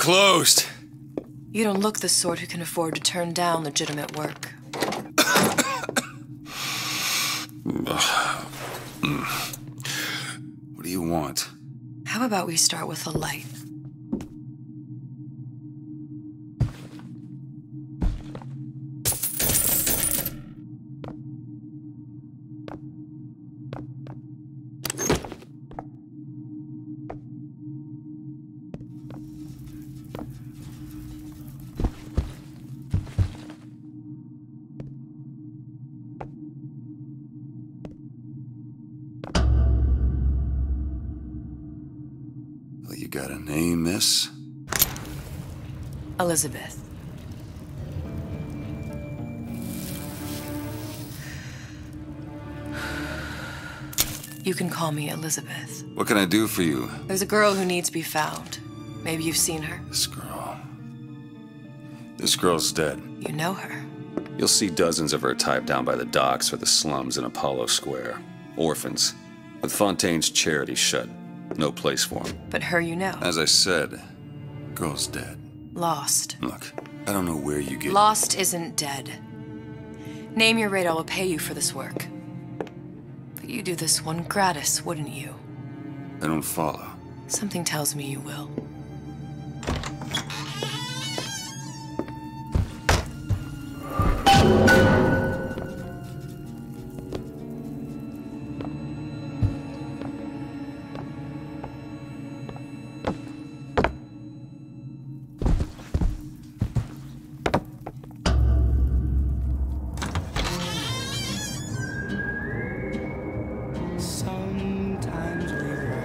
closed. You don't look the sort who can afford to turn down legitimate work. What do you want? How about we start with a light? Well, you got a name, miss? Elizabeth. You can call me Elizabeth. What can I do for you? There's a girl who needs to be found. Maybe you've seen her. This girl. This girl's dead. You know her. You'll see dozens of her tied down by the docks or the slums in Apollo Square. Orphans. With Fontaine's charity shut. No place for them. But her you know. As I said, girl's dead. Lost. Look, I don't know where you get... Lost isn't dead. Name your rate, I will pay you for this work. But you do this one gratis, wouldn't you? I don't follow. Something tells me you will.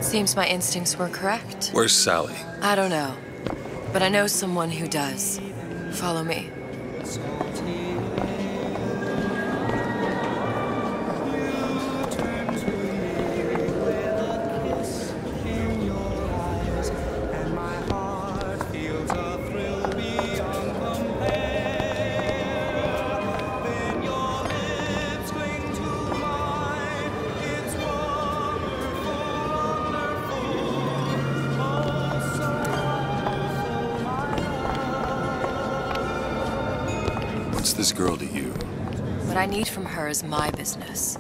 Seems my instincts were correct. Where's Sally? I don't know, but I know someone who does. Follow me. What's this girl to you? What I need from her is my business.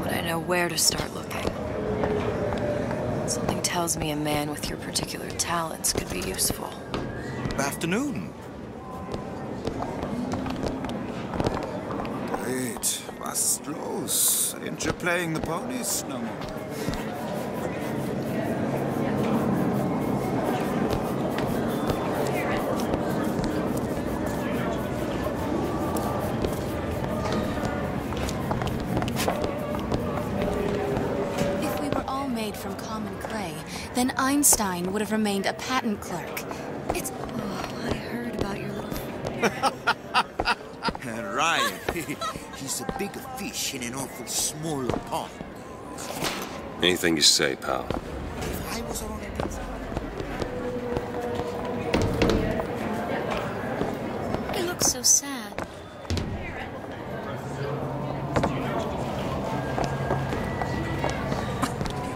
But I know where to start looking. Something tells me a man with your particular talents could be useful. Good afternoon. Great. Was los? Ain't you playing the ponies no more? From common clay, then Einstein would have remained a patent clerk. It's... Oh, I heard about your little... Right. He's a bigger fish in an awful smaller pond. Anything you say, pal. If I was on He looks so sad.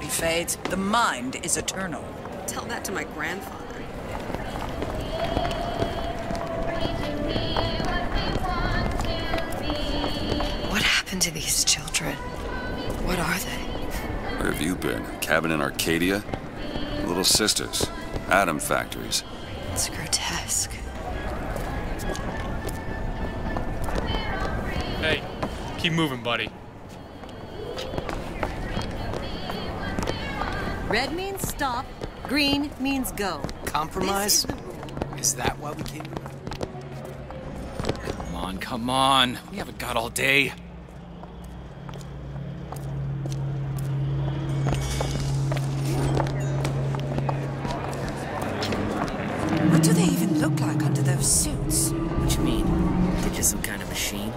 Fades. The mind is eternal. Tell that to my grandfather. What happened to these children? What are they? Where have you been? A cabin in Arcadia? Little sisters. Atom factories. It's grotesque. Hey, keep moving, buddy. Red means stop, green means go. Compromise? Is that why we came? Come on. We haven't got all day. What do they even look like under those suits? What you mean? They're just some kind of machine?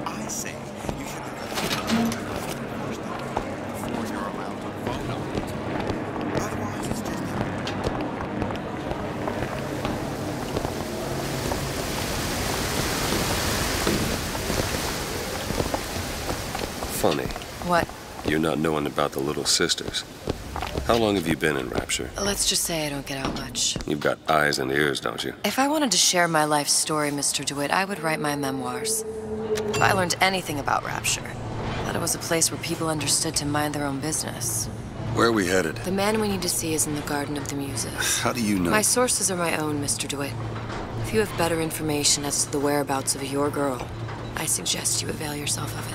I say, Funny, What? you're not knowing about the little sisters. How long have you been in Rapture? Let's just say I don't get out much. You've got eyes and ears, don't you? If I wanted to share my life story, Mr. DeWitt, I would write my memoirs. If I learned anything about Rapture, that it was a place where people understood to mind their own business. Where are we headed? The man we need to see is in the Garden of the Muses. How do you know? My sources are my own, Mr. DeWitt. If you have better information as to the whereabouts of your girl, I suggest you avail yourself of it.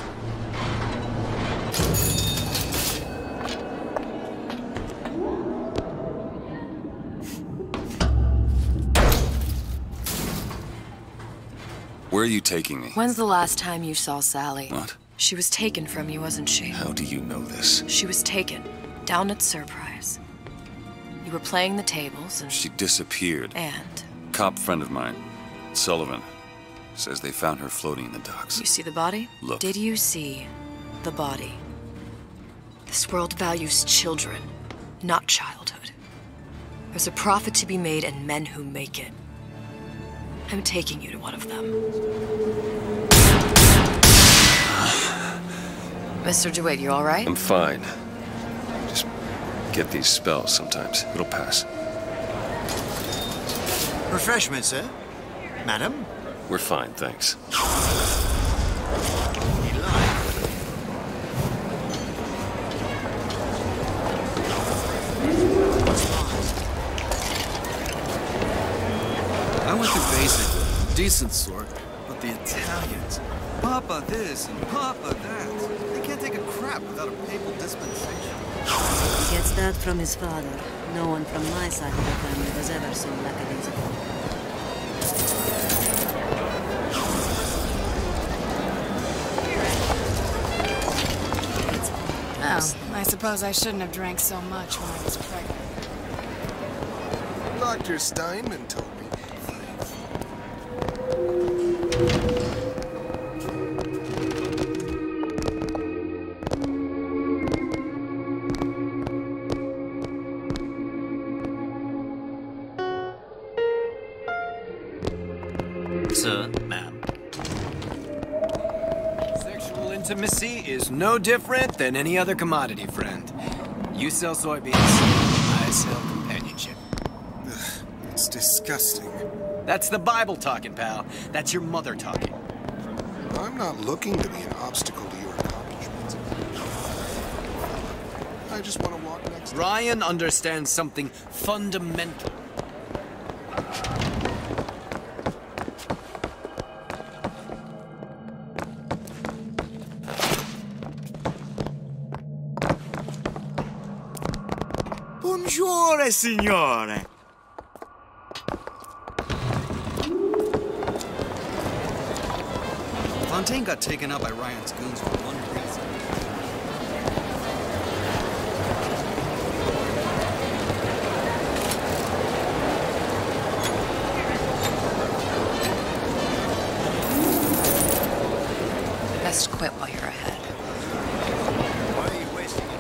Where are you taking me? When's the last time you saw Sally? What? She was taken from you, wasn't she? How do you know this? She was taken, down at Surprise. You were playing the tables and... She disappeared. And? Cop friend of mine, Sullivan, says they found her floating in the docks. You see the body? Look. Did you see the body? This world values children, not childhood. There's a profit to be made and men who make it. I'm taking you to one of them. Mr. DeWitt, you all right? I'm fine. Just get these spells sometimes. It'll pass. Refreshment, sir? Madam? We're fine, thanks. I went through basic, decent sort, but the Italians, Papa this and Papa that. They can't take a crap without a papal dispensation. He gets that from his father. No one from my side of the family was ever so lackadaisical. Oh, I suppose I shouldn't have drank so much when I was pregnant. Dr. Steinman told me. Sir, ma'am. Sexual intimacy is no different than any other commodity, friend. You sell soybeans, I sell companionship. Ugh, it's disgusting. That's the Bible talking, pal. That's your mother talking. I'm not looking to be an obstacle to your accomplishments. I just want to walk next to Ryan understands something fundamental. Buongiorno, signore. Fontaine got taken out by Ryan's goons for one reason. Best quit while you're ahead. Why are you wasting it?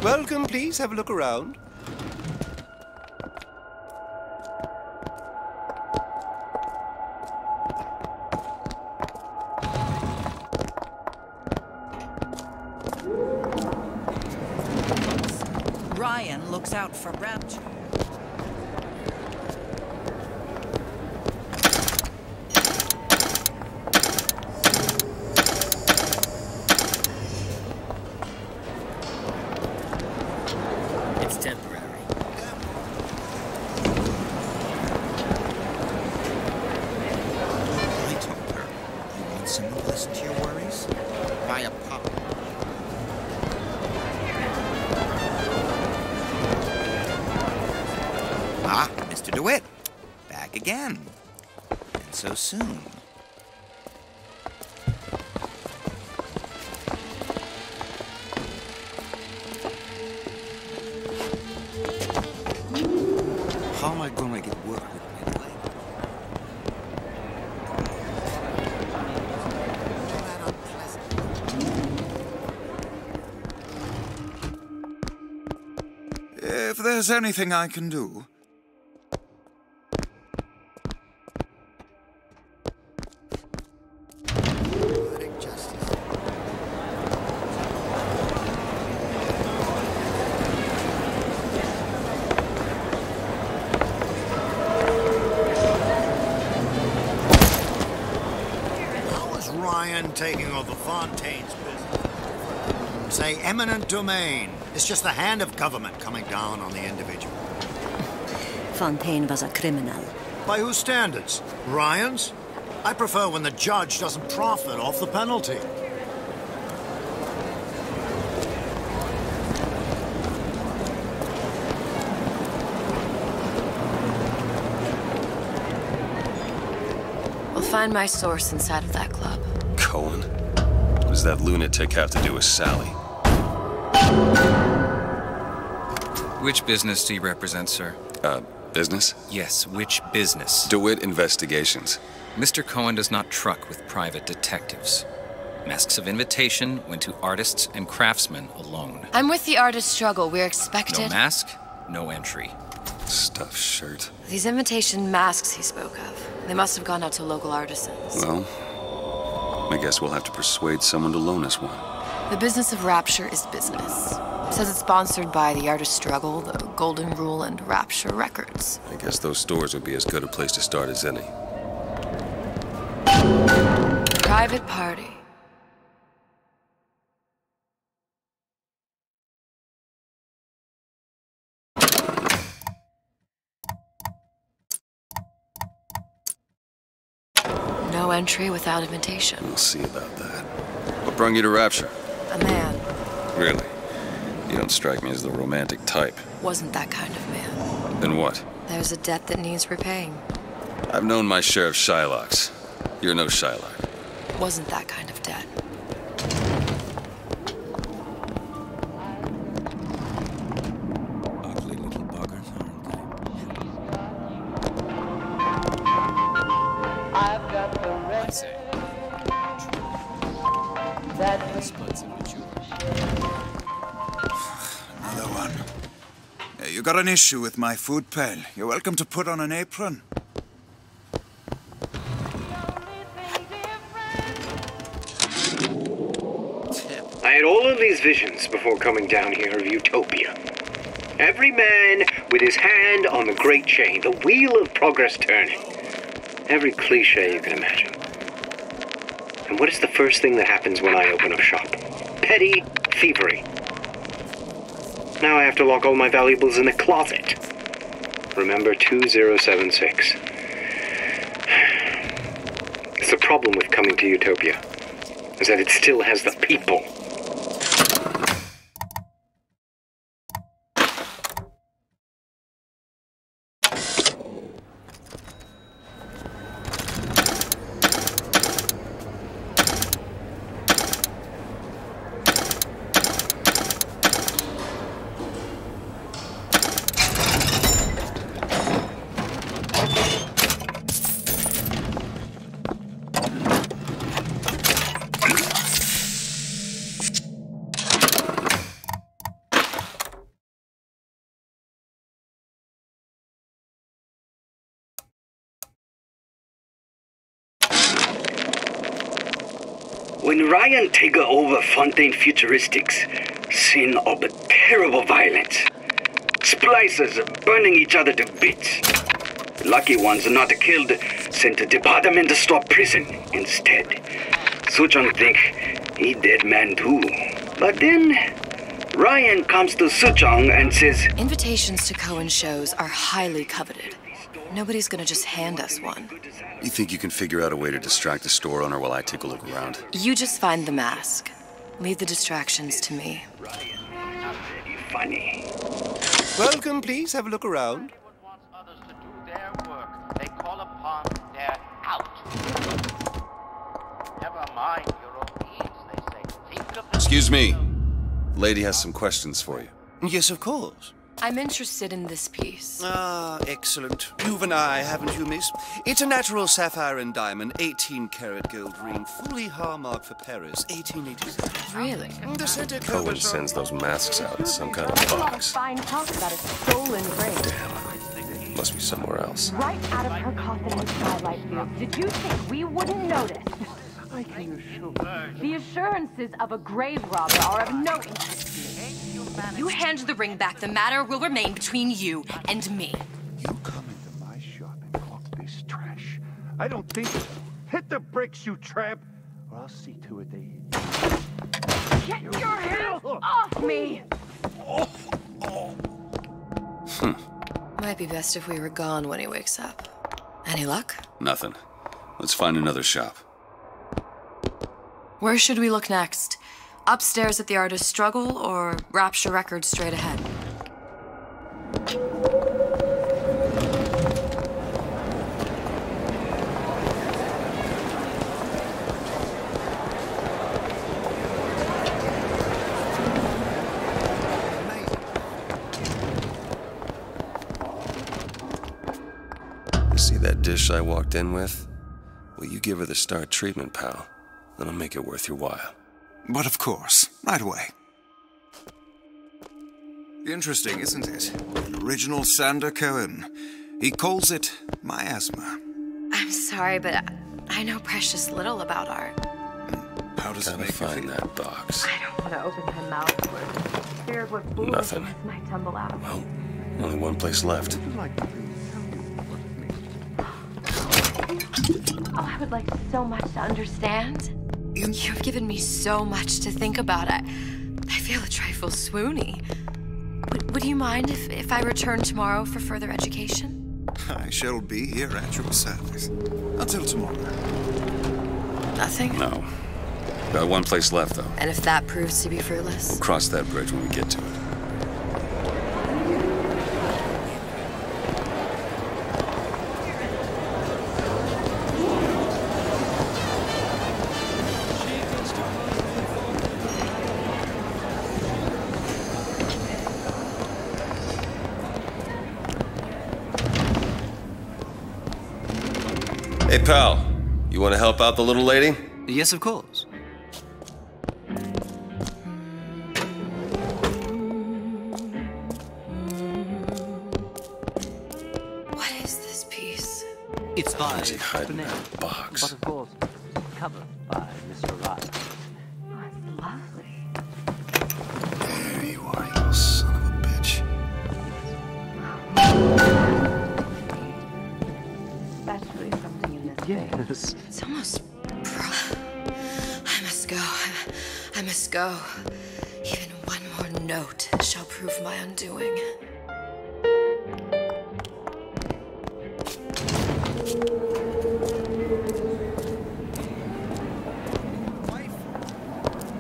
Welcome, please have a look around. It's temporary. I told her, you want someone to listen to your worries? Buy a pup. Ah, Mr. DeWitt. Back again. And so soon. How am I going to get work with midnight? If there's anything I can do... Ryan taking over Fontaine's business. Say eminent domain. It's just the hand of government coming down on the individual. Fontaine was a criminal. By whose standards? Ryan's? I prefer when the judge doesn't profit off the penalty. We'll find my source inside of that club. Cohen? What does that lunatic have to do with Sally? Which business do you represent, sir? Business? Yes, which business? DeWitt Investigations. Mr. Cohen does not truck with private detectives. Masks of invitation went to artists and craftsmen alone. I'm with the artist struggle. We're expected... No mask, no entry. Stuffed shirt. These invitation masks he spoke of. They must have gone out to local artisans. Well, I guess we'll have to persuade someone to loan us one. The business of Rapture is business. Says it's sponsored by the Artist Struggle, the Golden Rule, and Rapture Records. I guess those stores would be as good a place to start as any. Private party. No entry without invitation. We'll see about that. What brought you to Rapture? A man. Really? You don't strike me as the romantic type. Wasn't that kind of man. Then what? There's a debt that needs repaying. I've known my share of Shylocks. You're no Shylock. Wasn't that kind of debt. Ugly little buggers, aren't I've got the rest. That splits immature. Another one. Hey, you got an issue with my food pal. You're welcome to put on an apron. I had all of these visions before coming down here of Utopia. Every man with his hand on the great chain, the wheel of progress turning. Every cliche you can imagine. And what is the first thing that happens when I open up shop? Petty thievery. Now I have to lock all my valuables in a closet. Remember 2076. It's the problem with coming to Utopia, is that it still has the people. When Ryan take over Fontaine Futuristics, scene of a terrible violence. Splicers burning each other to bits. The lucky ones not killed, sent to department store prison instead. Suchong think he dead man too. But then Ryan comes to Suchong and says, invitations to Cohen shows are highly coveted. Nobody's gonna just hand us one. You think you can figure out a way to distract the store owner while I take a look around? You just find the mask. Leave the distractions to me. Funny. Welcome, please. Have a look around. They call upon their out. Never mind your own needs, they say. Think of the... Excuse me. Lady has some questions for you. Yes, of course. I'm interested in this piece. Ah, excellent. You've an eye, haven't you, miss? It's a natural sapphire and diamond, 18-karat gold ring, fully hallmarked for Paris, 1887. Really? The center Cohen sends those masks out in some kind of box. Fine talk about a stolen ring. Damn. Must be somewhere else. Right out of her coffin in Twilight Field. Did you think we wouldn't notice? I can assure you. The assurances of a grave robber are of no interest to me. You hand the ring back, the matter will remain between you and me. You come into my shop and talk this trash. I don't think so. Hit the bricks, you tramp, or I'll see to it they... Get your hands off me! Might be best if we were gone when he wakes up. Any luck? Nothing. Let's find another shop. Where should we look next? Upstairs at the Artist's Struggle, or Rapture Records straight ahead? See that dish I walked in with? Well, you give her the star treatment, pal. That'll make it worth your while. But of course, right away. Interesting, isn't it? An original Sander Cohen. He calls it miasma. I'm sorry, but I know precious little about art. How does it make you find feel? that box? I don't want to open my mouth. We're scared what foolishness might tumble out. Well, only one place left. Oh, I would like so much to understand. You've given me so much to think about. I feel a trifle swoony. Would you mind if I return tomorrow for further education? I shall be here at your service. Until tomorrow. Nothing? No. Got one place left, though. And if that proves to be fruitless? We'll cross that bridge when we get to it. Hey, pal. You want to help out the little lady? Yes, of course. What is this piece? It's by Where's he hiding Bonet. that box? But of course, covered by Mr. Ryan. Oh, it's lovely. There you are, you little son of a bitch. Especially something in this Yes. It's almost... I must go. I must go. Even one more note shall prove my undoing.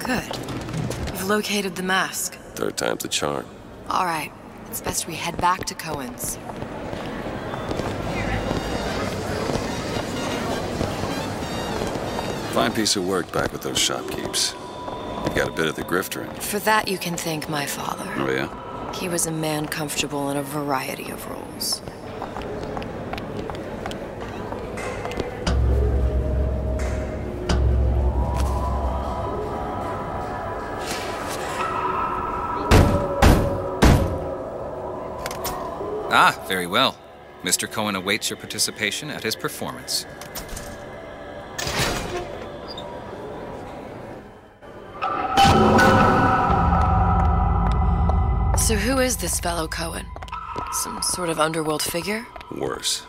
Good. You've located the mask. Third time's the charm. All right. It's best we head back to Cohen's. Fine piece of work back with those shopkeepers. You got a bit of the grifter in you. For that, you can thank my father. Oh, yeah? He was a man comfortable in a variety of roles. Ah, very well. Mr. Cohen awaits your participation at his performance. So who is this fellow Cohen? Some sort of underworld figure? Worse.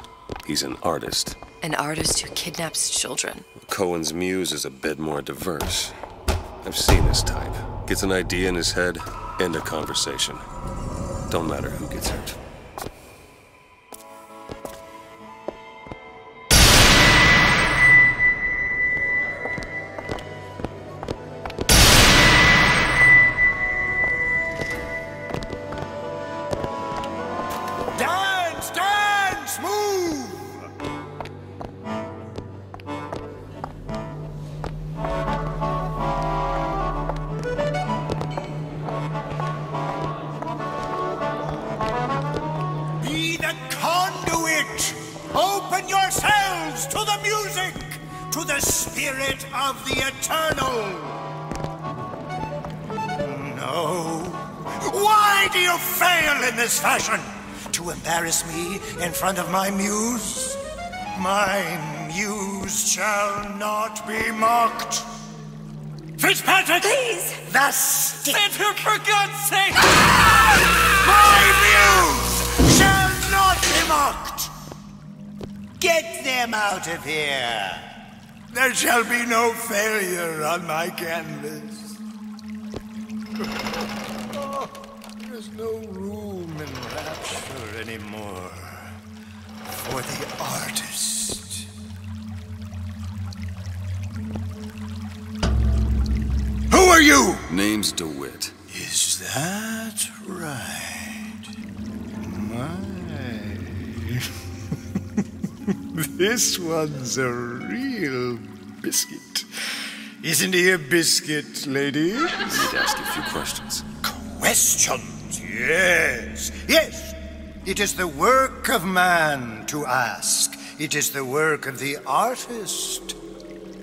He's an artist. An artist who kidnaps children. Cohen's muse is a bit more diverse. I've seen this type. Gets an idea in his head, end of conversation. Don't matter who gets hurt. Open yourselves to the music, to the spirit of the eternal. No. Why do you fail in this fashion? To embarrass me in front of my muse? My muse shall not be mocked. Fitzpatrick! Please! The stick! For God's sake! My muse shall not be mocked! Get them out of here! There shall be no failure on my canvas. Oh, there's no room in rapture anymore for the artist. Who are you? Name's DeWitt. Is that right? My. This one's a real biscuit. Isn't he a biscuit, ladies? I need to ask you a few questions. Questions? Yes. Yes. It is the work of man to ask. It is the work of the artist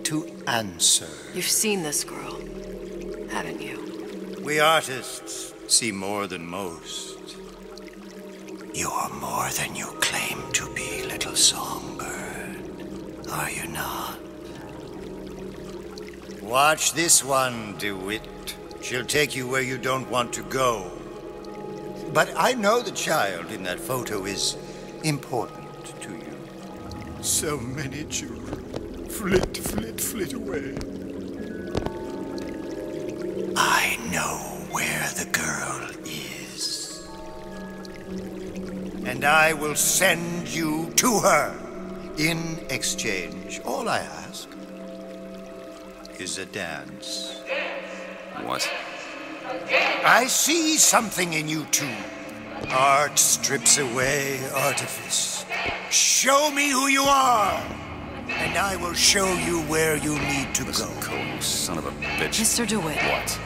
to answer. You've seen this girl, haven't you? We artists see more than most. You're more than you claim to be, little songbird. Are you not? Watch this one, DeWitt. She'll take you where you don't want to go. But I know the child in that photo is important to you. So many children. Flit, flit, flit away. I know where the girl is. And I will send you to her. In exchange, all I ask is a dance. What? I see something in you two. Art strips away artifice. Show me who you are, and I will show you where you need to go. Cohen, son of a bitch. Mr. DeWitt. What?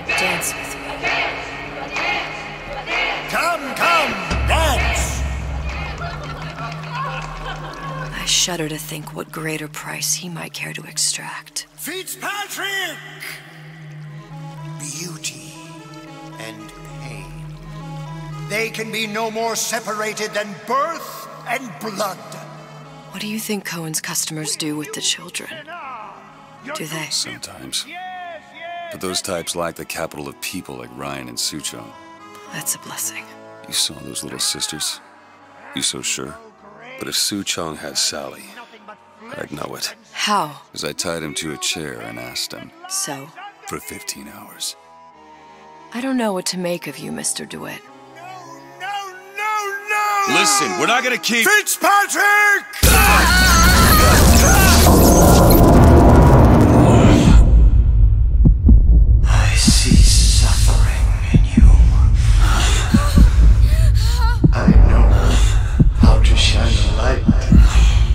Dance with me. Come, dance! I shudder to think what greater price he might care to extract. Fitzpatrick! Beauty and pain. They can be no more separated than birth and blood. What do you think Cohen's customers do with the children? Do they? Sometimes. But those types lack the capital of people like Ryan and Suchong. That's a blessing. You saw those little sisters? You so sure? But if Suchong had Sally, I'd know it. How? As I tied him to a chair and asked him. So? For 15 hours. I don't know what to make of you, Mr. DeWitt. No! Listen, we're not gonna keep... Fitzpatrick! I see suffering in you. I know how to shine a light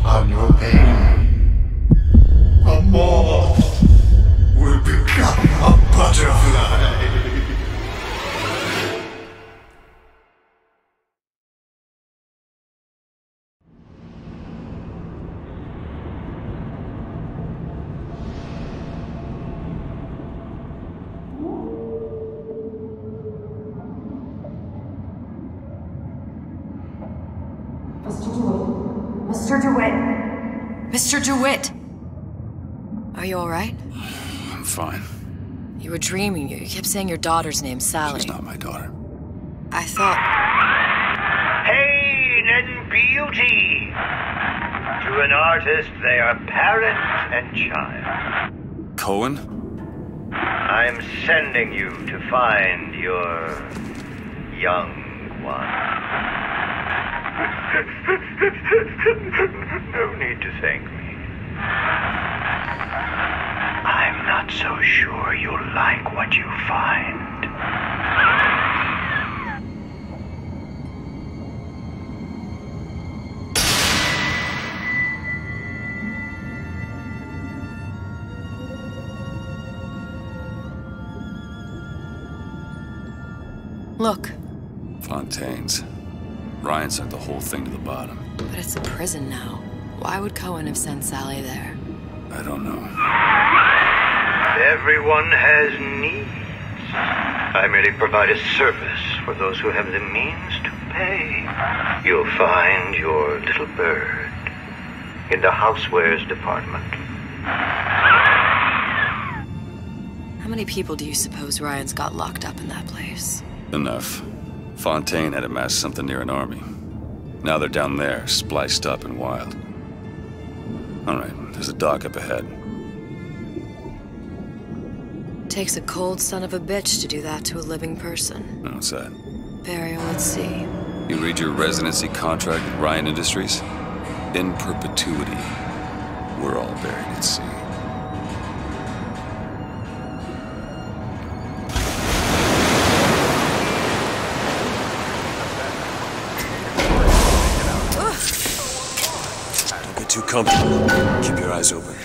on your pain. A moth will become a butterfly. Mr. DeWitt! Mr. DeWitt! Are you all right? I'm fine. You were dreaming. You kept saying your daughter's name, Sally. She's not my daughter. I thought... Pain and beauty. To an artist, they are parent and child. Cohen? I'm sending you to find your young one. No need to thank me. I'm not so sure you'll like what you find. Look. Fontaine's. Ryan sent the whole thing to the bottom. But it's a prison now. Why would Cohen have sent Sally there? I don't know. Everyone has needs. I merely provide a service for those who have the means to pay. You'll find your little bird in the housewares department. How many people do you suppose Ryan's got locked up in that place? Enough. Fontaine had amassed something near an army. Now they're down there, spliced up and wild. Alright, there's a dock up ahead. Takes a cold son of a bitch to do that to a living person. What's that? Barry, let's see. You read your residency contract with Ryan Industries? In perpetuity, we're all buried at sea. Don't get too comfortable. Keep your eyes open.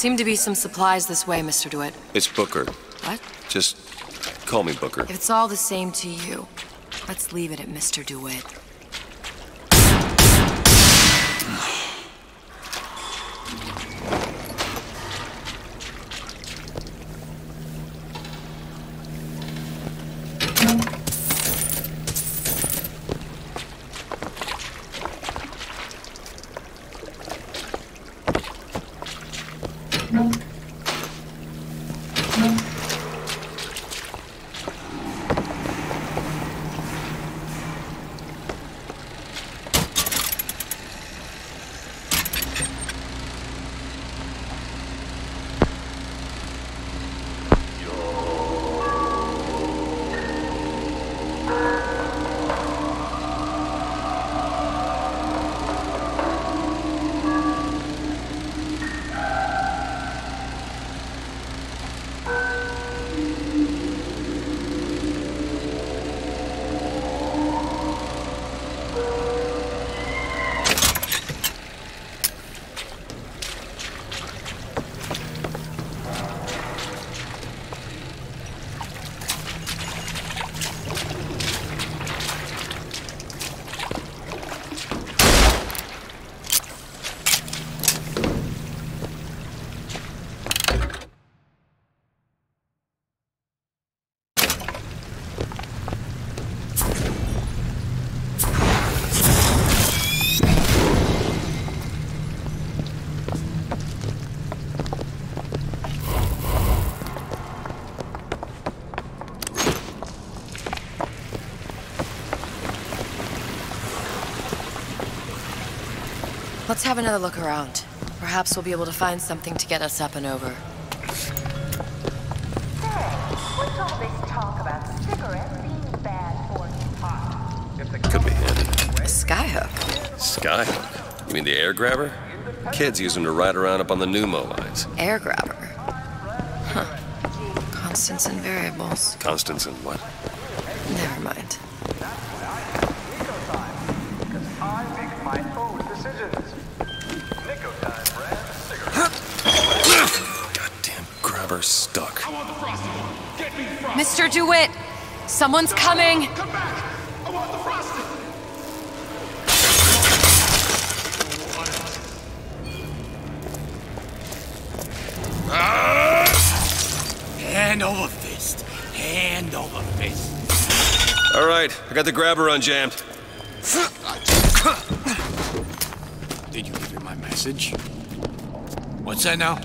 seem to be some supplies this way, Mr. DeWitt. It's Booker. What? Just call me Booker. If it's all the same to you, let's leave it at Mr. DeWitt. Let's have another look around. Perhaps we'll be able to find something to get us up and over. What's all this talk about cigarettes being bad for your heart? Could be handy. A skyhook. Skyhook? You mean the air grabber? Kids use them to ride around up on the pneumo lines. Air grabber? Huh. Constants and variables. Constants and what? Never mind. Goddamn grabber stuck. Mr. DeWitt! Someone's coming! Hand over fist. Hand over fist. All right, I got the grabber unjammed. Did you hear my message? What's that now?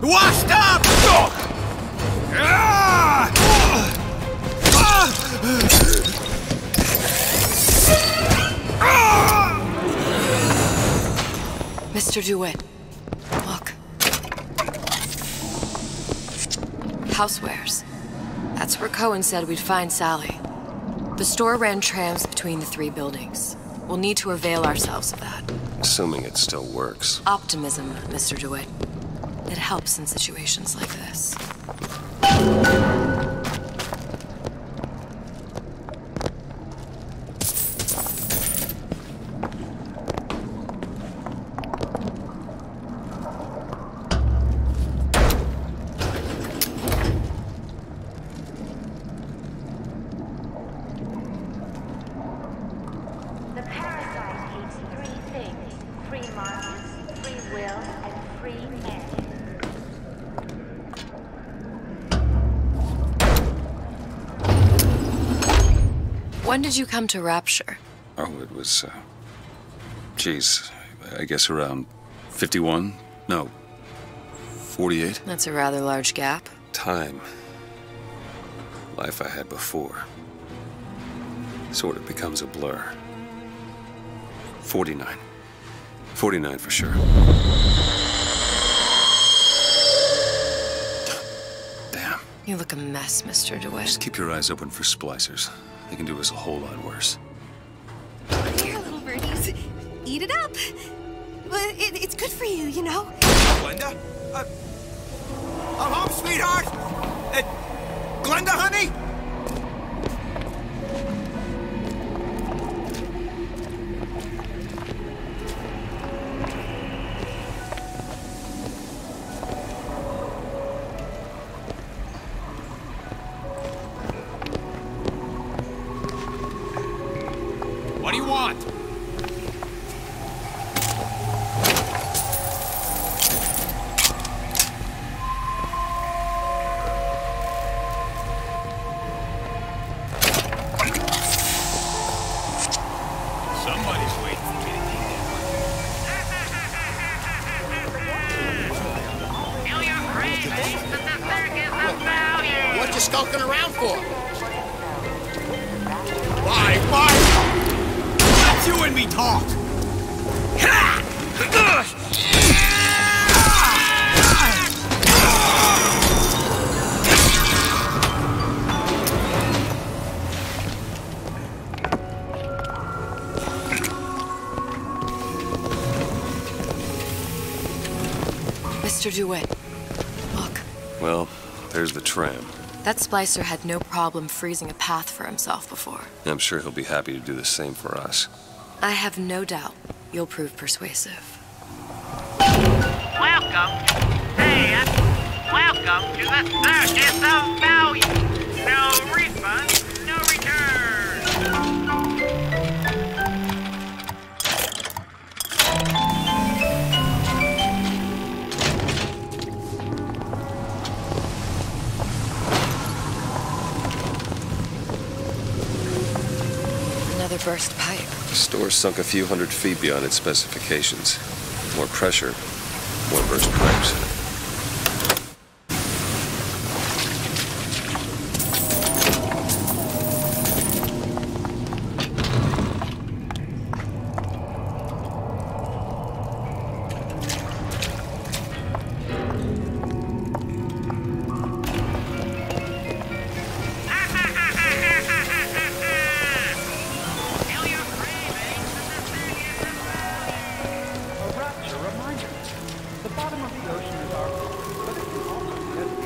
Washed up! Mr. DeWitt, look. Housewares. That's where Cohen said we'd find Sally. The store ran trams between the three buildings. We'll need to avail ourselves of that. Assuming it still works. Optimism, Mr. DeWitt. It helps in situations like this. The parasite hates three things: free markets, free will, and free men. When did you come to Rapture? Oh, it was, geez, I guess around 51? No, 48? That's a rather large gap. Time. Life I had before. Sort of becomes a blur. 49. 49 for sure. Damn. You look a mess, Mr. DeWitt. Just keep your eyes open for splicers. They can do us a whole lot worse. Here, little birdies. Eat it up. Well, it's good for you, you know. Glenda? I'm home, sweetheart! Glenda, honey? want? Somebody's waiting for me to eat that. What you skulking around for? Why? Let you and me talk! Mr. DeWitt, look. Well, there's the tram. That splicer had no problem freezing a path for himself before. I'm sure he'll be happy to do the same for us. I have no doubt you'll prove persuasive. Welcome to the circus of value. No refund, no return. Another burst pipe. The store sunk a few hundred feet beyond its specifications. More pressure, more burst pipes.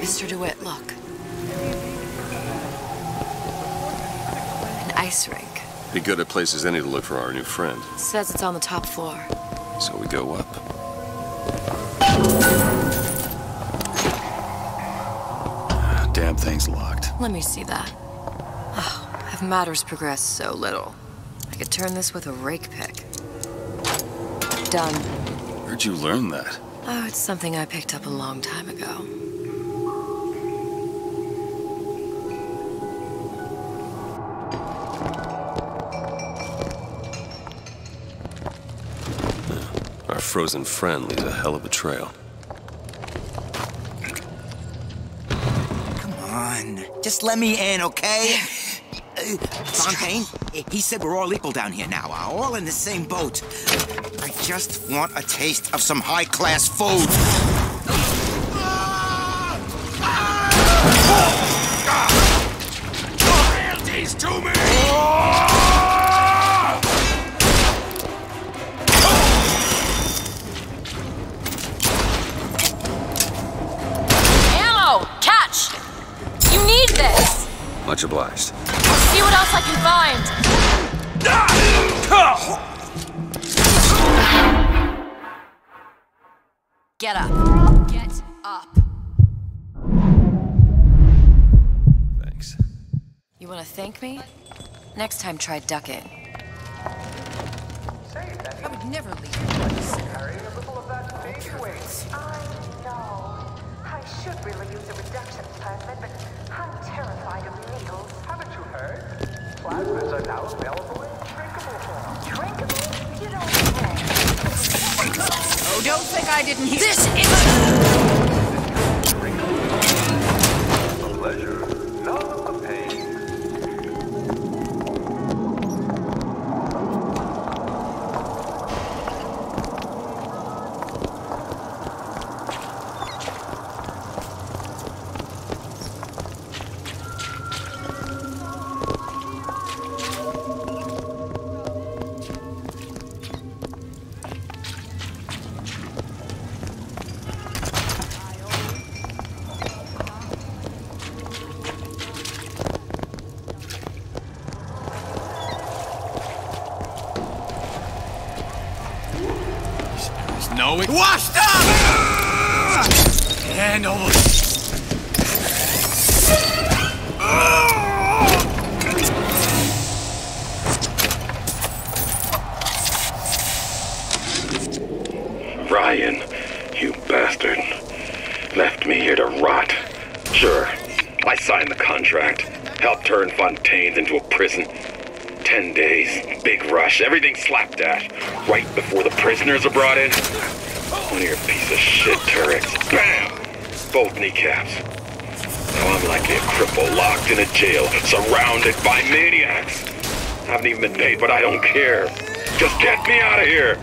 Mr. DeWitt, look. An ice rink. Be good at places any to look for our new friend. Says it's on the top floor. So we go up. Damn thing's locked. Let me see that. Oh, have matters progressed so little? I could turn this with a rake pick. Done. Where'd you learn that? Oh, it's something I picked up a long time ago. Our frozen friend leaves a hell of a trail. Come on, just let me in, okay? Fontaine, he said we're all equal down here now, all in the same boat. I just want a taste of some high-class food. Royalties to me! Ammo! Catch! You need this! Much obliged. I'll see what else I can find. Get up. Get up. Thanks. You want to thank me? Next time, try ducking. I would never leave you. I should really use a reduction plasmid, but I'm terrified of needles. Haven't you heard? Plasmids are now available in drinkable form. Drinkable? You don't say. Oh, don't think I didn't hear. This is The pleasure, none of the pain. No, it washed up! And over. Ryan, you bastard. Left me here to rot. Sure, I signed the contract. Helped turn Fontaine into a prison. 10 days, big rush, everything slapdash. Right before the prisoners are brought in. One of your piece of shit turrets. Bam! Both kneecaps. Now I'm likely a cripple locked in a jail, surrounded by maniacs. Haven't even been paid, but I don't care. Just get me out of here!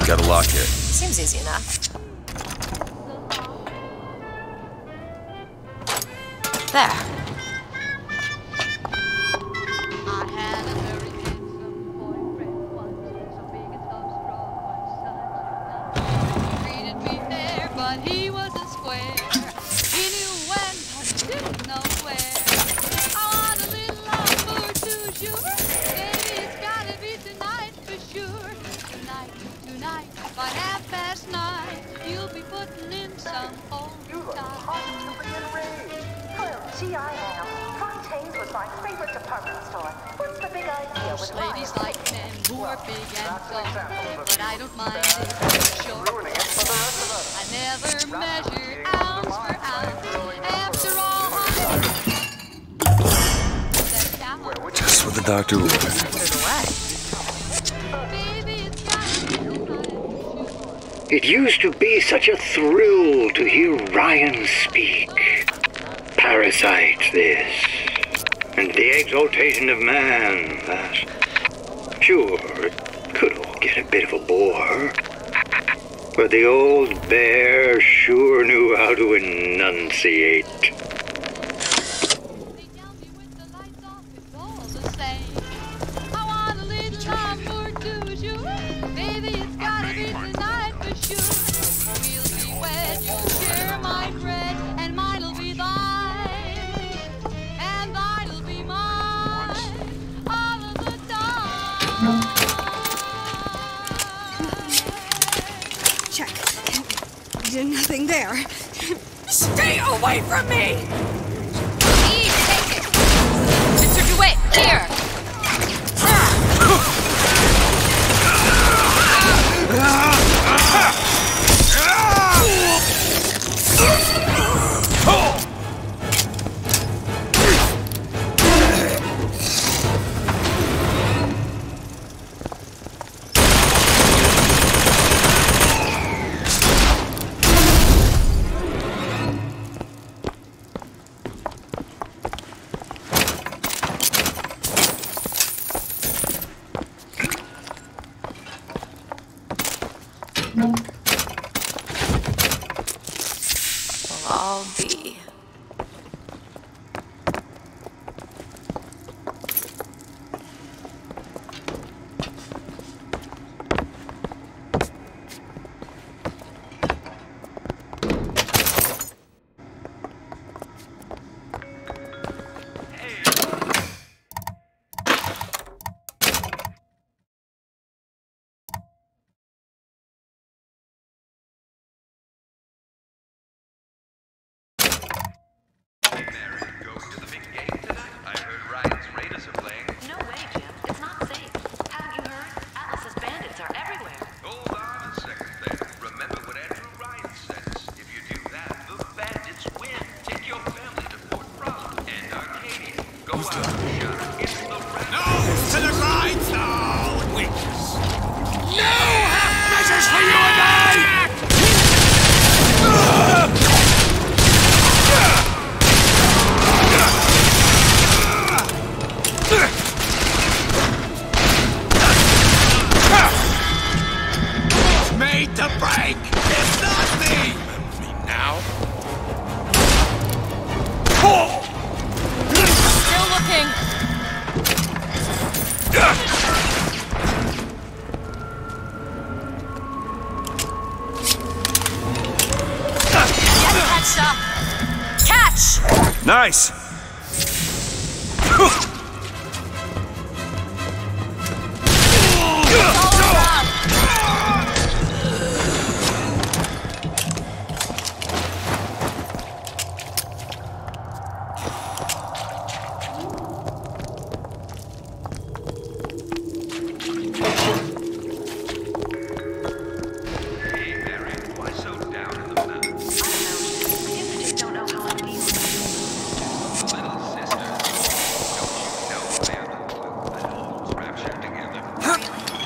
Got a lock here. Seems easy enough. There. Treated me fair, but he wasn't square. He knew when, but didn't know where. I want a little amour toujours. Baby, it's gotta be tonight for sure. Tonight, by 9:30, you'll be putting in some old time. G.I.L. Fontaine's was my favorite department store. What's the big idea with Ladies like men who are big and tall, but I don't mind if they're short. I never measure ounce for ounce. After all, Just what the doctor ordered. Put it away. It used to be such a thrill to hear Ryan speak. Parasite, this. And the exaltation of man, that. Sure, it could all get a bit of a bore. But the old bear sure knew how to enunciate. Check. Nothing there. Stay away from me! Eve, take it! Mr. DeWitt, here! To the grindstone, witches! No half measures for you and I! It's made to break! It's not me! Me now? Still looking. Catch up. Catch! Nice!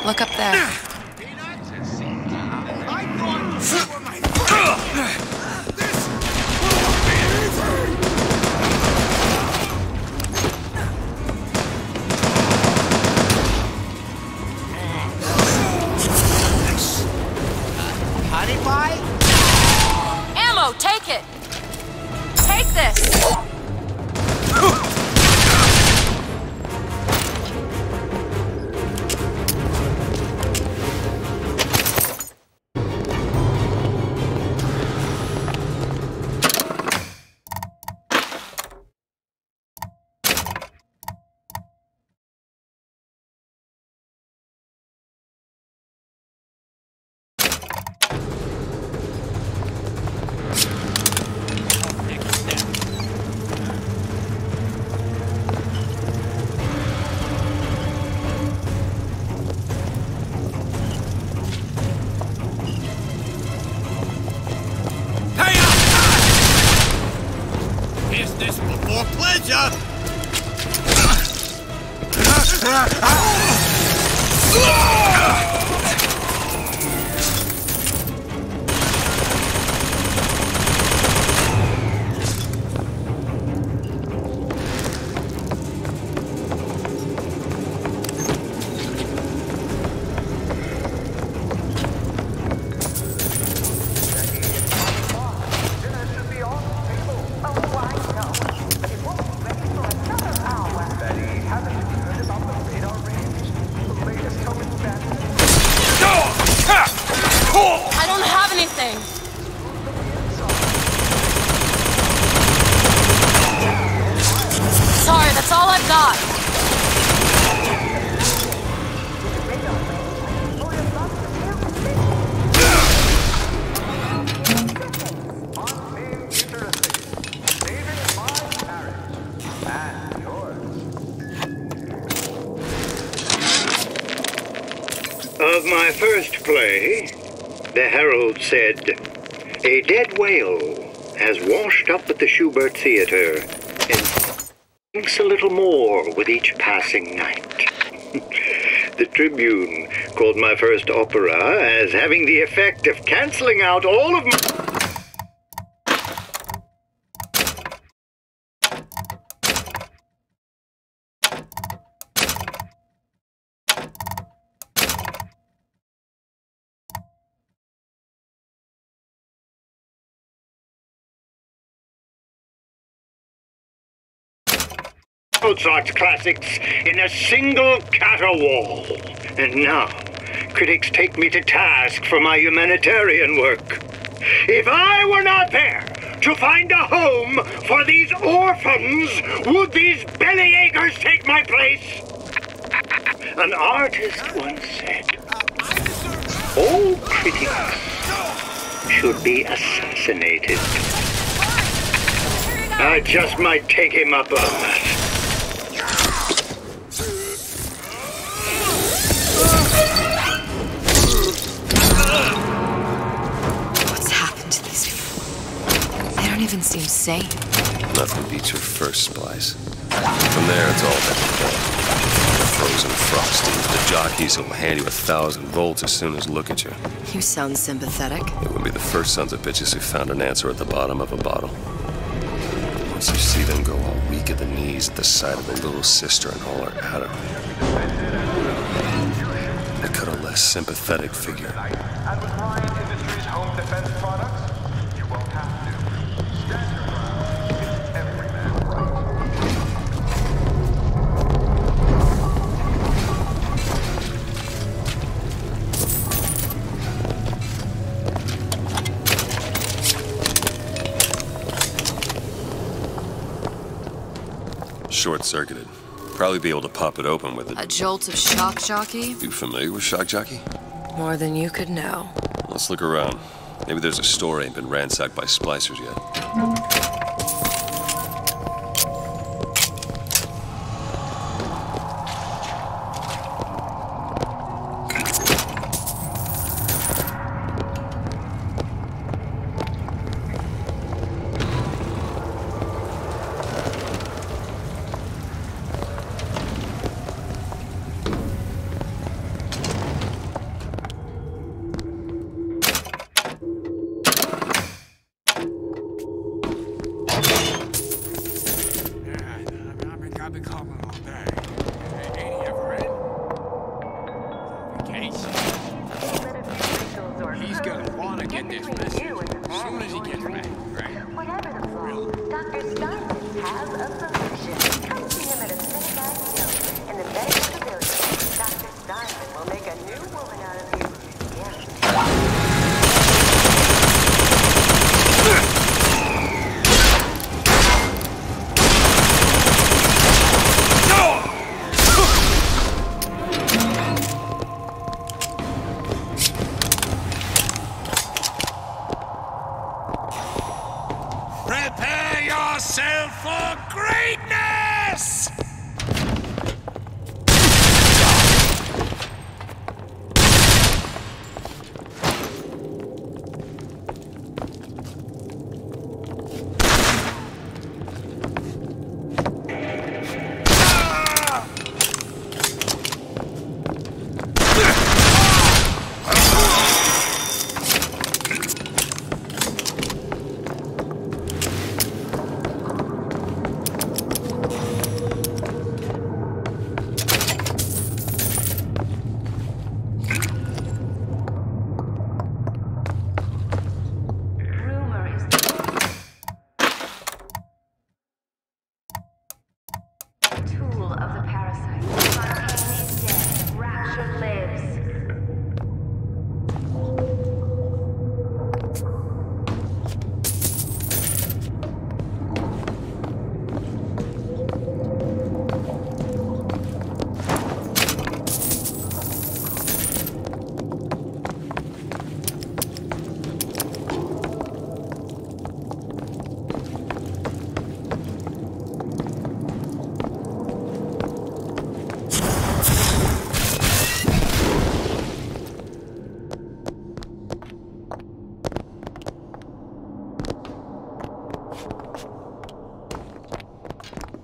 Look up there. Honey pie? Ammo, take it! Take this! Business before pleasure! I don't have anything. Sorry, that's all I've got. Of my first play, the Herald said, "A dead whale has washed up at the Schubert Theater and thinks a little more with each passing night." The Tribune called my first opera as having the effect of canceling out all of my... Mozart's classics in a single caterwaul. And now, critics take me to task for my humanitarian work. If I were not there to find a home for these orphans, would these bellyachers take my place? An artist once said, all critics should be assassinated. I just might take him up on that. What's happened to these people? They don't even seem sane. Nothing beats your first splice. From there, it's all head to toe. Frozen frosty. The jockeys will hand you 1,000 volts as soon as look at you. You sound sympathetic. It would be the first sons of bitches who found an answer at the bottom of a bottle. Once you see them go all weak at the knees at the sight of a little sister and all her Adam, they cut a less sympathetic figure. And with Ryan Industries home defense products, you won't have to. Stand your ground. It's every man's right. Short-circuited. Probably be able to pop it open with A jolt of shock jockey? You familiar with shock jockey? More than you could know. Let's look around. Maybe there's a store ain't been ransacked by splicers yet. He's gonna want to get this message as soon as he gets back, right? Whatever the flaw, Dr. Steinmetz has a solution. Come see him at a synagogue in the medical pavilion. Dr. Steinmetz will make a new woman out of you. Prepare yourself for greatness! Tool of the parasite. Fontaine is dead. Rapture lives.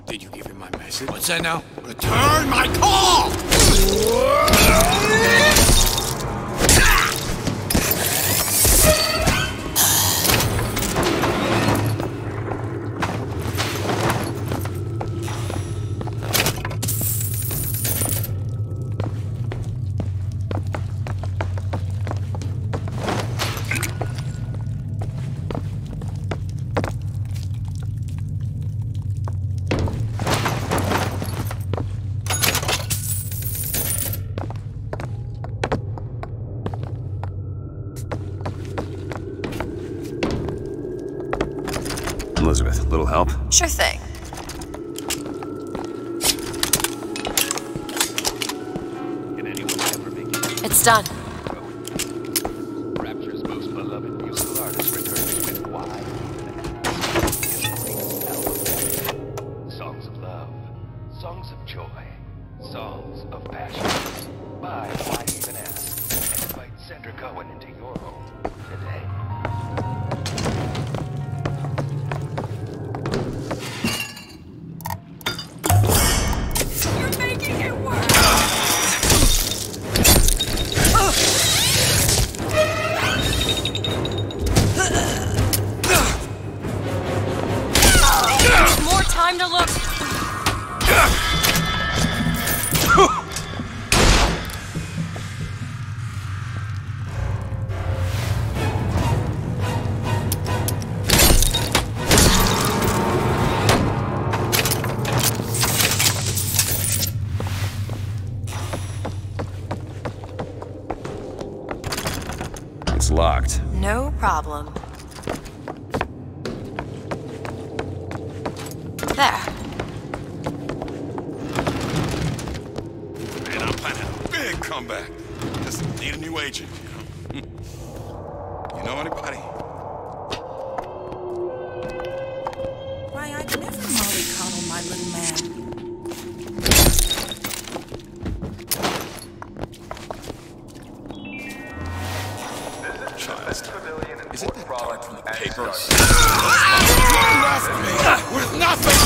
Did you give him my message? What's that now? Return my call! Elizabeth, little help? Sure thing. It's done. Rapture's most beloved musical artist returns with wide songs of love, songs of joy, songs of passion. Buy Why Even Ask and invite Sandra Cohen into your home today. locked. No problem. There. Man, I'm planning a big comeback. Just need a new agent, you know? You know anybody? Why, I'd never mollycoddle my little man. Child, is it that card from the paper? With nothing!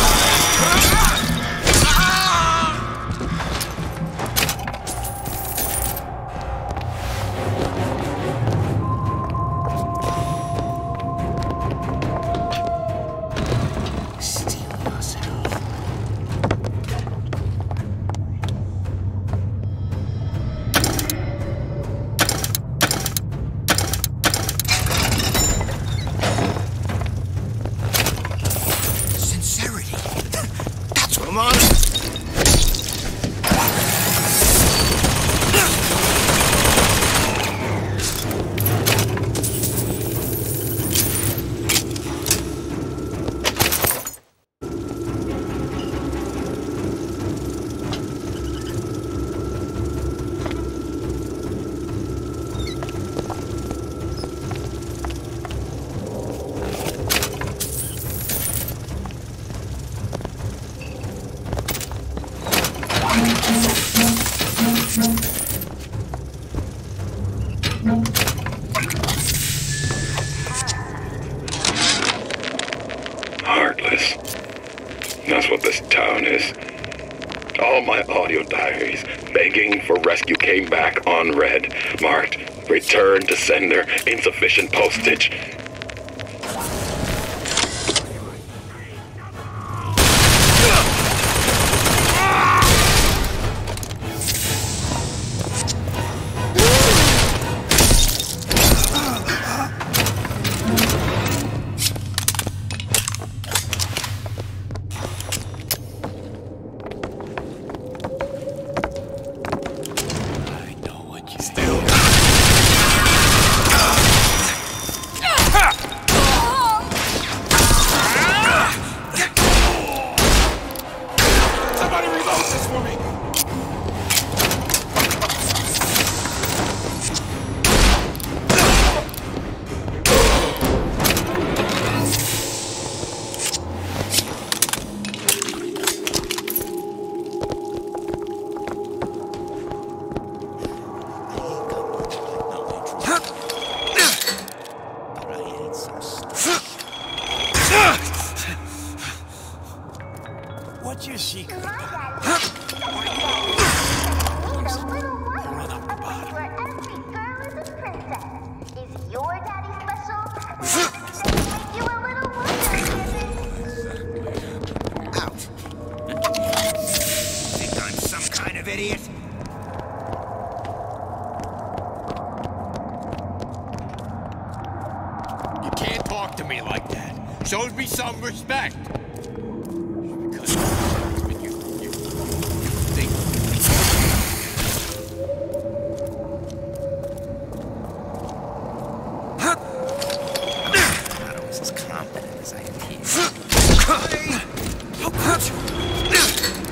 Heartless. That's what this town is. All my audio diaries begging for rescue came back unread, marked return to sender, insufficient postage. What's your secret? Think I'm some kind of idiot? You can't talk to me like that. Show me some respect.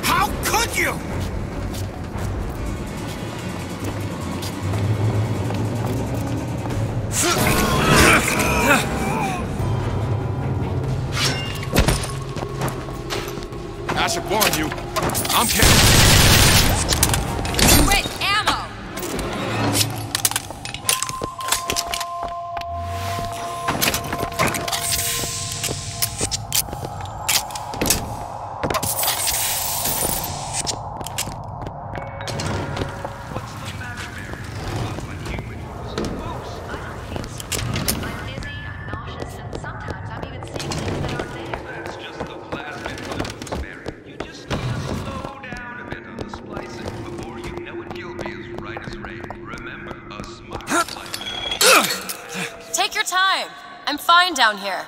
How could you? I should warn you. I'm carrying. Wait, ammo! Take your time. I'm fine down here.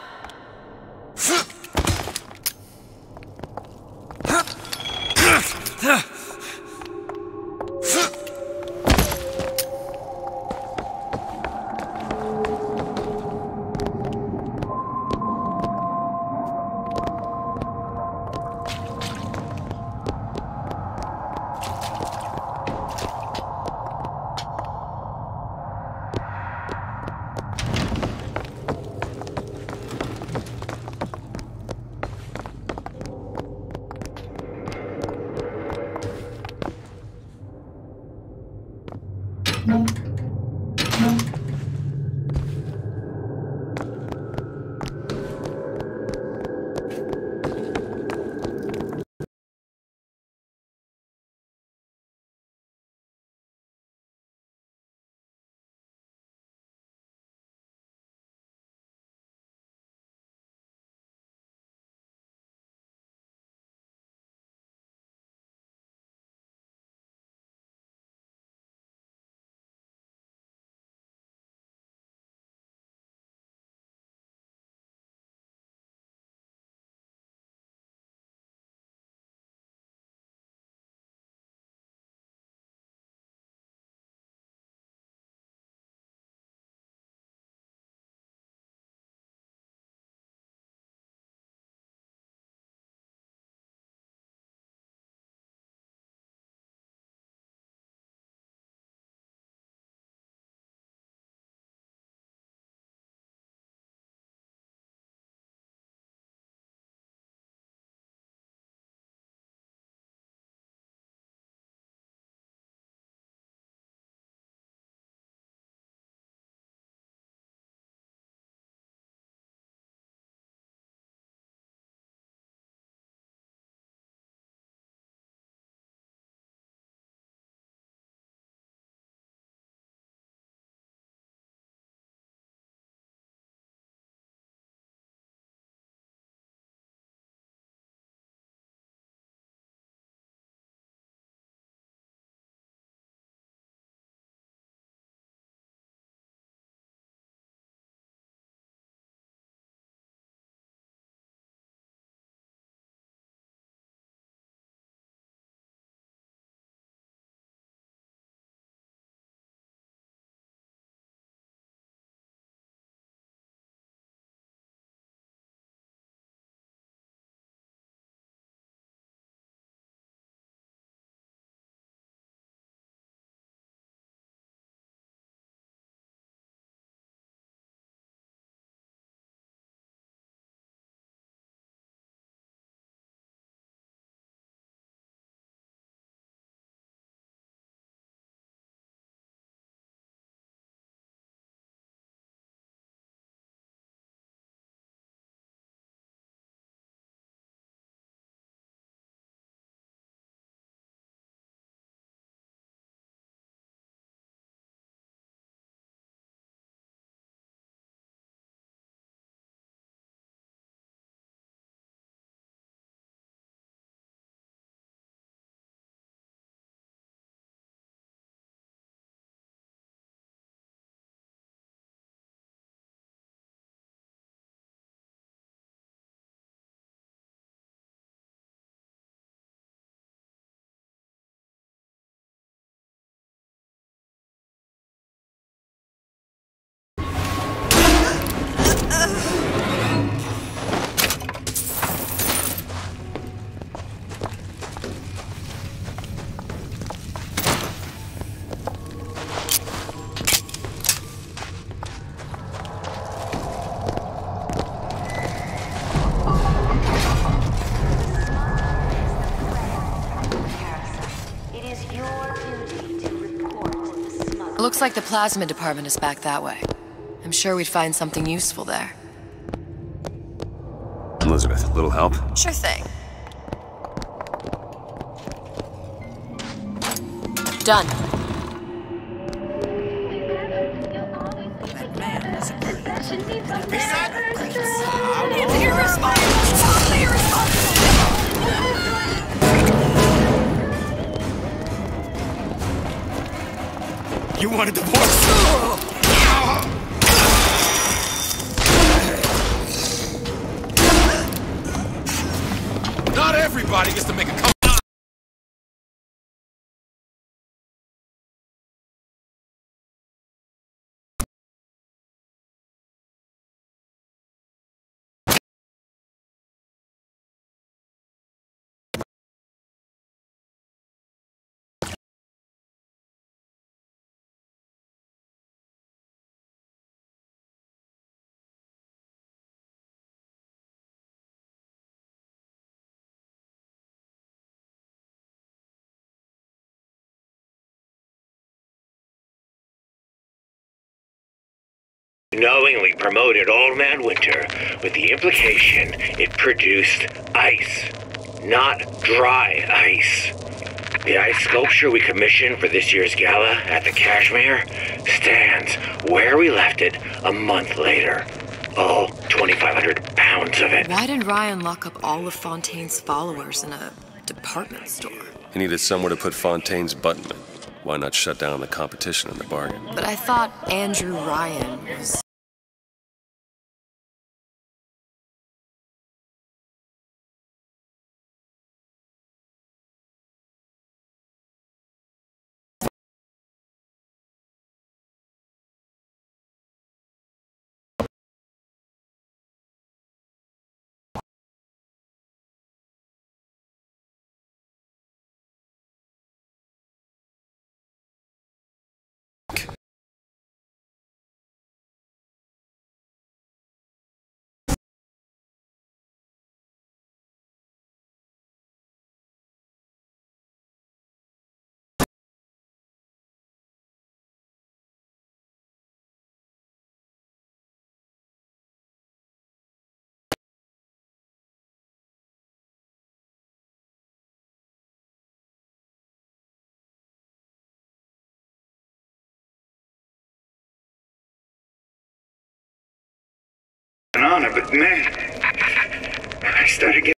Looks like the plasma department is back that way. I'm sure we'd find something useful there. Elizabeth, a little help? Sure thing. Done. It's irresponsible! Totally irresponsible! You want a divorce? Not everybody gets to make a comeback. knowingly promoted Old Man Winter with the implication it produced ice, not dry ice. The ice sculpture we commissioned for this year's gala at the Kashmir stands where we left it a month later. All 2,500 pounds of it. Why did Ryan lock up all of Fontaine's followers in a department store? He needed somewhere to put Fontaine's button. Why not shut down the competition in the bargain? But I thought Andrew Ryan was... On it, but man, I started getting...